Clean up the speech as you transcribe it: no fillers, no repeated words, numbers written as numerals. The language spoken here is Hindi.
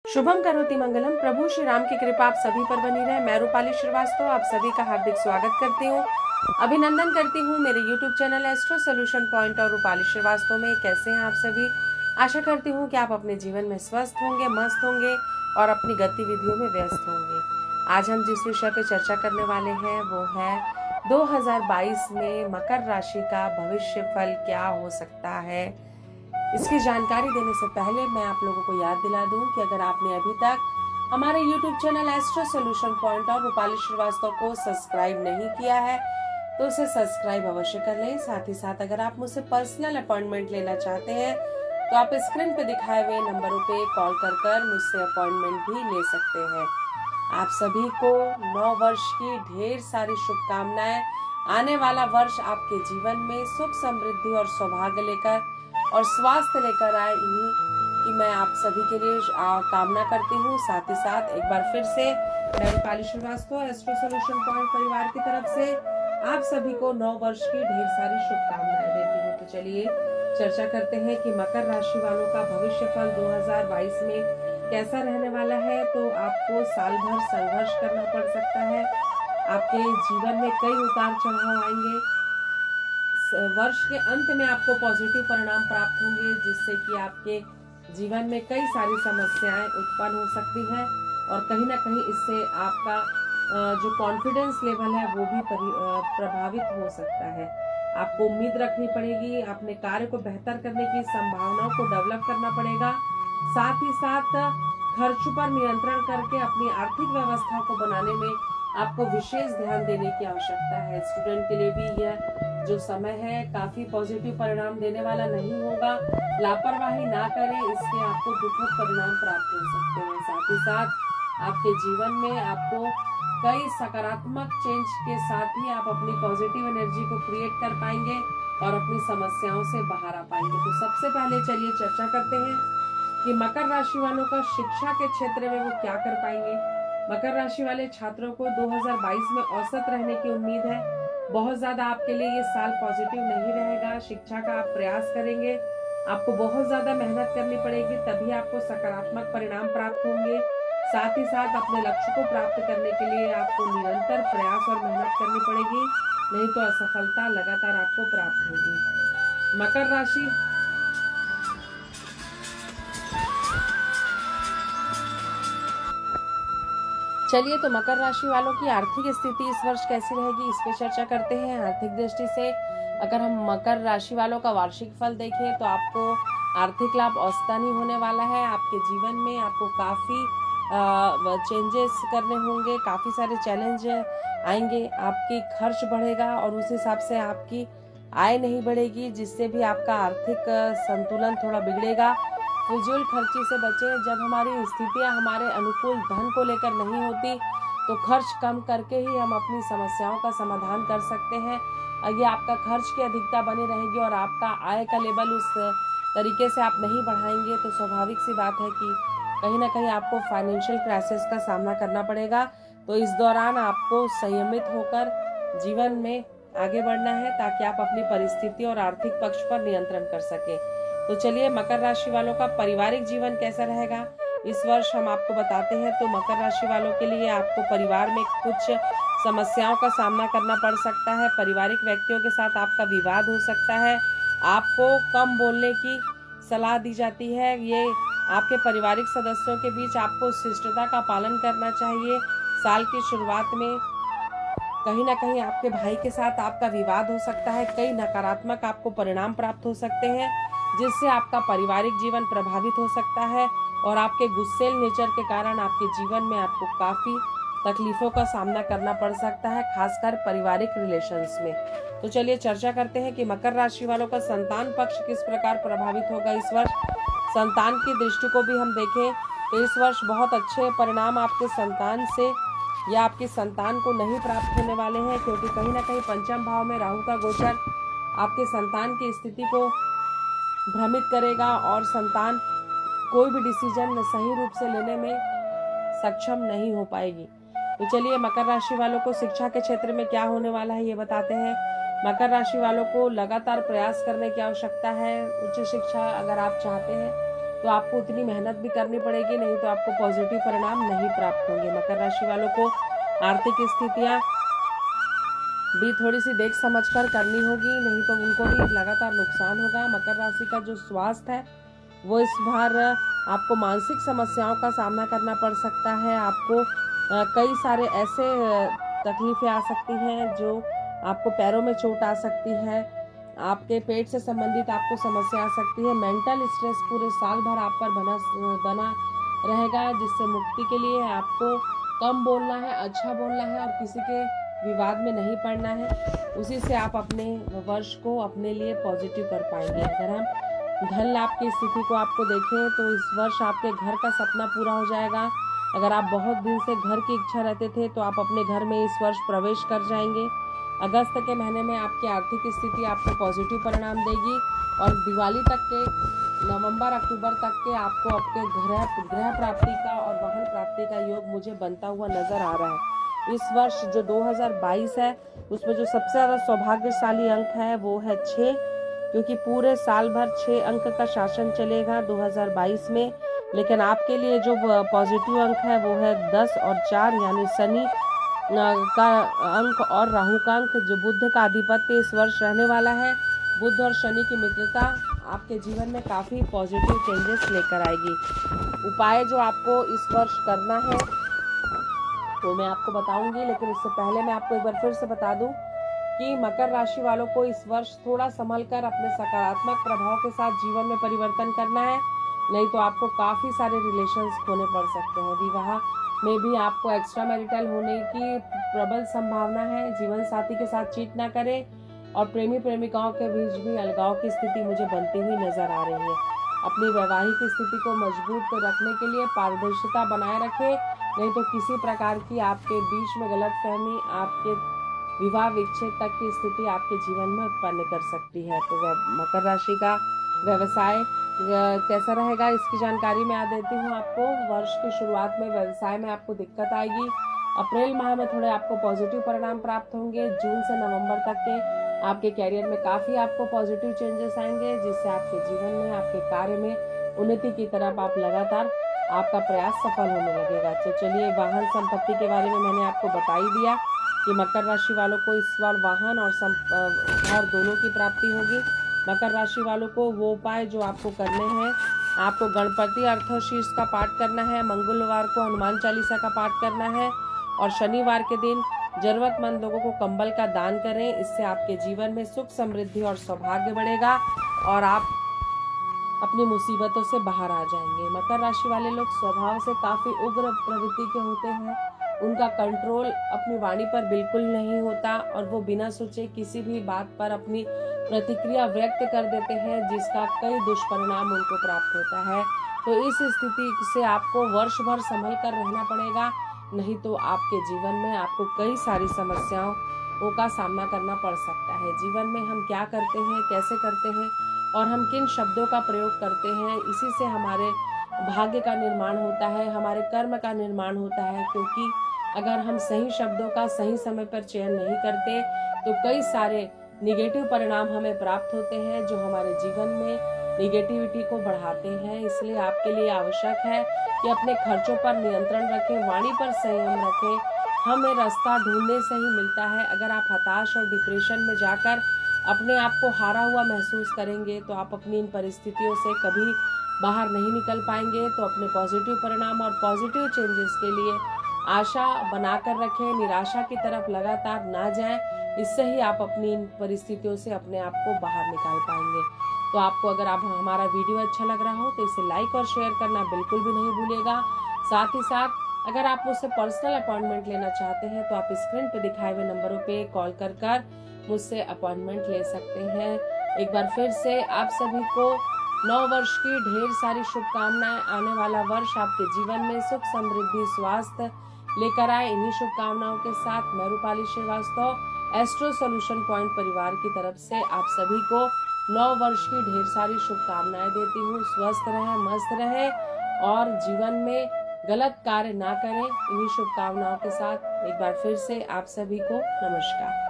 शुभम करोति मंगलम। प्रभु श्री राम की कृपा आप सभी पर बनी रहे। मैं रूपाली श्रीवास्तव आप सभी का हार्दिक स्वागत करती हूँ, अभिनंदन करती हूँ मेरे YouTube channel astro solution point और रूपाली श्रीवास्तव में। कैसे हैं आप सभी? आशा करती हूँ कि आप अपने जीवन में स्वस्थ होंगे, मस्त होंगे और अपनी गतिविधियों में व्यस्त होंगे। आज हम जिस विषय पे चर्चा करने वाले हैं वो है 2022 में मकर राशि का भविष्य फल क्या हो सकता है। इसकी जानकारी देने से पहले मैं आप लोगों को याद दिला दूं कि अगर आपने अभी तक हमारे YouTube channel astro solution point और रूपाली श्रीवास्तव को सब्सक्राइब नहीं किया है तो उसे सब्सक्राइब अवश्य कर लें। साथ ही साथ अगर आप मुझसे पर्सनल अपॉइंटमेंट लेना चाहते हैं तो आप स्क्रीन पे दिखाए हुए नंबरों पे कॉल कर मुझसे अपॉइंटमेंट भी ले सकते हैं। आप सभी को नव वर्ष की ढेर सारी शुभकामनाएं। आने वाला वर्ष आपके जीवन में सुख, समृद्धि और सौभाग्य लेकर और स्वास्थ्य लेकर आए, इन्हीं की मैं आप सभी के लिए कामना करती हूँ। साथ ही साथ एक बार फिर से मैं Rupali Srivastava astro solution point परिवार की तरफ से आप सभी को नव वर्ष की ढेर सारी शुभकामनाएं देती हूँ। तो चलिए चर्चा करते हैं कि मकर राशि वालों का भविष्य फल 2022 में कैसा रहने वाला है। तो आपको साल भर संघर्ष करना पड़ सकता है। आपके जीवन में कई उतार चढ़ाव आएंगे। वर्ष के अंत में आपको पॉजिटिव परिणाम प्राप्त होंगे, जिससे कि आपके जीवन में कई सारी समस्याएं उत्पन्न हो सकती हैं और कहीं ना कहीं इससे आपका जो कॉन्फिडेंस लेवल है वो भी प्रभावित हो सकता है। आपको उम्मीद रखनी पड़ेगी, अपने कार्य को बेहतर करने की संभावनाओं को डेवलप करना पड़ेगा। साथ ही साथ खर्च पर नियंत्रण करके अपनी आर्थिक व्यवस्था को बनाने में आपको विशेष ध्यान देने की आवश्यकता है। स्टूडेंट के लिए भी यह जो समय है काफी पॉजिटिव परिणाम देने वाला नहीं होगा। लापरवाही ना करें, इसके आपको दुखद परिणाम प्राप्त हो सकते हैं। साथ ही साथ आपके जीवन में आपको कई सकारात्मक चेंज के साथ ही आप अपनी पॉजिटिव एनर्जी को क्रिएट कर पाएंगे और अपनी समस्याओं से बाहर आ पाएंगे। तो सबसे पहले चलिए चर्चा करते हैं कि मकर राशि वालों का शिक्षा के क्षेत्र में वो क्या कर पाएंगे। मकर राशि वाले छात्रों को 2022 में औसत रहने की उम्मीद है। बहुत ज्यादा आपके लिए ये साल पॉजिटिव नहीं रहेगा। शिक्षा का आप प्रयास करेंगे, आपको बहुत ज्यादा मेहनत करनी पड़ेगी, तभी आपको सकारात्मक परिणाम प्राप्त होंगे। साथ ही साथ अपने लक्ष्य को प्राप्त करने के लिए आपको निरंतर प्रयास और मेहनत करनी पड़ेगी, नहीं तो असफलता लगातार आपको प्राप्त होगी। मकर राशि चलिए तो मकर राशि वालों की आर्थिक स्थिति इस वर्ष कैसी रहेगी, इस पे चर्चा करते हैं। आर्थिक दृष्टि से अगर हम मकर राशि वालों का वार्षिक फल देखें तो आपको आर्थिक लाभ औसतन ही होने वाला है। आपके जीवन में आपको काफी चेंजेस करने होंगे, काफी सारे चैलेंज आएंगे। आपकी खर्च बढ़ेगा और उस हिसाब से आपकी आय नहीं बढ़ेगी, जिससे भी आपका आर्थिक संतुलन थोड़ा बिगड़ेगा। फिजूल खर्ची से बचें। जब हमारी स्थितियां हमारे अनुकूल धन को लेकर नहीं होती तो खर्च कम करके ही हम अपनी समस्याओं का समाधान कर सकते हैं। ये आपका खर्च की अधिकता बनी रहेगी और आपका आय का लेवल उस तरीके से आप नहीं बढ़ाएंगे तो स्वाभाविक सी बात है कि कहीं ना कहीं आपको फाइनेंशियल क्राइसिस का सामना करना पड़ेगा। तो इस दौरान आपको संयमित होकर जीवन में आगे बढ़ना है ताकि आप अपनी परिस्थिति और आर्थिक पक्ष पर नियंत्रण कर सकें। तो चलिए मकर राशि वालों का पारिवारिक जीवन कैसा रहेगा इस वर्ष हम आपको बताते हैं। तो मकर राशि वालों के लिए आपको परिवार में कुछ समस्याओं का सामना करना पड़ सकता है। पारिवारिक व्यक्तियों के साथ आपका विवाद हो सकता है। आपको कम बोलने की सलाह दी जाती है। ये आपके पारिवारिक सदस्यों के बीच आपको शिष्टता का पालन करना चाहिए। साल की शुरुआत में कहीं ना कहीं आपके भाई के साथ आपका विवाद हो सकता है। कई नकारात्मक आपको परिणाम प्राप्त हो सकते हैं, जिससे आपका पारिवारिक जीवन प्रभावित हो सकता है और आपके गुस्सेल नेचर के कारण आपके जीवन में आपको काफी तकलीफों का सामना करना पड़ सकता है, खासकर पारिवारिक रिलेशंस में। तो चलिए चर्चा करते हैं कि मकर राशि वालों का संतान पक्ष किस प्रकार प्रभावित होगा इस वर्ष। संतान की दृष्टि को भी हम देखें तो इस वर्ष बहुत अच्छे परिणाम आपके संतान से या आपकी संतान को नहीं प्राप्त होने वाले हैं, क्योंकि कहीं ना कहीं पंचम भाव में राहु का गोचर आपके संतान की स्थिति को भ्रमित करेगा और संतान कोई भी डिसीजन सही रूप से लेने में सक्षम नहीं हो पाएगी। तो चलिए मकर राशि वालों को शिक्षा के क्षेत्र में क्या होने वाला है ये बताते हैं। मकर राशि वालों को लगातार प्रयास करने की आवश्यकता है। उच्च शिक्षा अगर आप चाहते हैं तो आपको उतनी मेहनत भी करनी पड़ेगी, नहीं तो आपको पॉजिटिव परिणाम नहीं प्राप्त होंगे। मकर राशि वालों को आर्थिक स्थितियां भी थोड़ी सी देख समझकर करनी होगी, नहीं तो उनको भी लगातार नुकसान होगा। मकर राशि का जो स्वास्थ्य है वो इस बार आपको मानसिक समस्याओं का सामना करना पड़ सकता है। आपको कई सारे ऐसे तकलीफें आ सकती हैं जो आपको पैरों में चोट आ सकती है, आपके पेट से संबंधित आपको समस्या आ सकती है। मेंटल स्ट्रेस पूरे साल भर आप पर बना रहेगा, जिससे मुक्ति के लिए आपको कम बोलना है, अच्छा बोलना है और किसी के विवाद में नहीं पड़ना है। उसी से आप अपने वर्ष को अपने लिए पॉजिटिव कर पाएंगे। अगर हम धन लाभ की स्थिति को आपको देखें तो इस वर्ष आपके घर का सपना पूरा हो जाएगा। अगर आप बहुत दिन से घर की इच्छा रहते थे तो आप अपने घर में इस वर्ष प्रवेश कर जाएंगे। अगस्त के महीने में आपकी आर्थिक स्थिति आपको पॉजिटिव परिणाम देगी और दिवाली तक के नवंबर अक्टूबर तक के आपको आपके गृह प्राप्ति का और वाहन प्राप्ति का योग मुझे बनता हुआ नजर आ रहा है। इस वर्ष जो 2022 है उसमें जो सबसे ज्यादा सौभाग्यशाली अंक है वो है 6, क्योंकि पूरे साल भर 6 अंक का शासन चलेगा 2022 में। लेकिन आपके लिए जो पॉजिटिव अंक है वो है 10 और 4, यानी शनि का अंक और राहु का अंक, जो बुध का आधिपत्य इस वर्ष रहने वाला है। बुध और शनि की मित्रता आपके जीवन में काफी पॉजिटिव चेंजेस लेकर आएगी। उपाय जो आपको इस वर्ष करना है तो मैं आपको बताऊंगी, लेकिन उससे पहले मैं आपको एक बार फिर से बता दूं कि मकर राशि वालों को इस वर्ष थोड़ा संभल कर अपने सकारात्मक प्रभाव के साथ जीवन में परिवर्तन करना है, नहीं तो आपको काफी सारे रिलेशंस खोने पड़ सकते हैं। विवाह में भी आपको एक्स्ट्रा मैरिटल होने की प्रबल संभावना है। जीवन साथी के साथ चीट ना करें और प्रेमी प्रेमिकाओं के बीच भी अलगाव की स्थिति मुझे बनती हुई नजर आ रही है। अपनी वैवाहिक स्थिति को मजबूत करने के लिए पारदर्शिता बनाए रखें, नहीं तो किसी प्रकार की आपके बीच में गलतफहमी आपके विवाह विच्छेद तक की स्थिति आपके जीवन में उत्पन्न कर सकती है। तो मकर राशि का व्यवसाय कैसा रहेगा इसकी जानकारी मैं देती हूँ आपको। वर्ष की शुरुआत में व्यवसाय में आपको दिक्कत आएगी। अप्रैल माह में थोड़े आपको पॉजिटिव परिणाम प्राप्त होंगे। जून से नवंबर तक के आपके कैरियर में काफी आपको पॉजिटिव चेंजेस आएंगे, जिससे आपके जीवन में आपके कार्य में उन्नति की तरफ आप लगातार आपका प्रयास सफल होने लगेगा। तो चलिए, वाहन संपत्ति के बारे में मैंने आपको बता ही दिया कि मकर राशि वालों को इस बार वाहन और घर दोनों की प्राप्ति होगी। मकर राशि वालों को वो उपाय जो आपको करने हैं, आपको गणपति अर्थशीर्ष का पाठ करना है, मंगलवार को हनुमान चालीसा का पाठ करना है और शनिवार के दिन जरूरतमंद लोगों को कंबल का दान करें। इससे आपके जीवन में सुख समृद्धि और सौभाग्य बढ़ेगा और आप अपनी मुसीबतों से बाहर आ जाएंगे। मकर राशि वाले लोग स्वभाव से काफी उग्र प्रवृत्ति के होते हैं। उनका कंट्रोल अपनी वाणी पर बिल्कुल नहीं होता और वो बिना सोचे किसी भी बात पर अपनी प्रतिक्रिया व्यक्त कर देते हैं, जिसका कई दुष्परिणाम उनको प्राप्त होता है। तो इस स्थिति से आपको वर्ष भर संभल कर रहना पड़ेगा, नहीं तो आपके जीवन में आपको कई सारी समस्याओं का सामना करना पड़ सकता है। जीवन में हम क्या करते हैं, कैसे करते हैं और हम किन शब्दों का प्रयोग करते हैं, इसी से हमारे भाग्य का निर्माण होता है, हमारे कर्म का निर्माण होता है। क्योंकि अगर हम सही शब्दों का सही समय पर चयन नहीं करते तो कई सारे निगेटिव परिणाम हमें प्राप्त होते हैं, जो हमारे जीवन में निगेटिविटी को बढ़ाते हैं। इसलिए आपके लिए आवश्यक है कि अपने खर्चों पर नियंत्रण रखें, वाणी पर संयम रखें। हमें रास्ता ढूंढने से ही मिलता है। अगर आप हताश और डिप्रेशन में जाकर अपने आप को हारा हुआ महसूस करेंगे तो आप अपनी इन परिस्थितियों से कभी बाहर नहीं निकल पाएंगे। तो अपने पॉजिटिव परिणाम और पॉजिटिव चेंजेस के लिए आशा बनाकर रखें, निराशा की तरफ लगातार ना जाएं। इससे ही आप अपनी इन परिस्थितियों से अपने आप को बाहर निकाल पाएंगे। तो आपको अगर आप हमारा वीडियो अच्छा लग रहा हो तो इसे लाइक और शेयर करना बिल्कुल भी नहीं भूलिएगा। साथ ही साथ अगर आप मुझसे पर्सनल अपॉइंटमेंट लेना चाहते हैं तो आप स्क्रीन पे दिखाए हुए नंबरों पे कॉल कर मुझसे अपॉइंटमेंट ले सकते हैं। एक बार फिर से आप सभी को नव वर्ष की ढेर सारी शुभकामनाएं। आने वाला वर्ष आपके जीवन में सुख समृद्धि स्वास्थ्य लेकर आए। इन्हीं शुभकामनाओं के साथ मैं Rupali Srivastava astro solution point परिवार की तरफ से आप सभी को नव वर्ष की ढेर सारी शुभकामनाएं देती हूँ। स्वस्थ रहें, मस्त रहें और जीवन में गलत कार्य ना करें। इन्हीं शुभकामनाओं के साथ एक बार फिर से आप सभी को नमस्कार।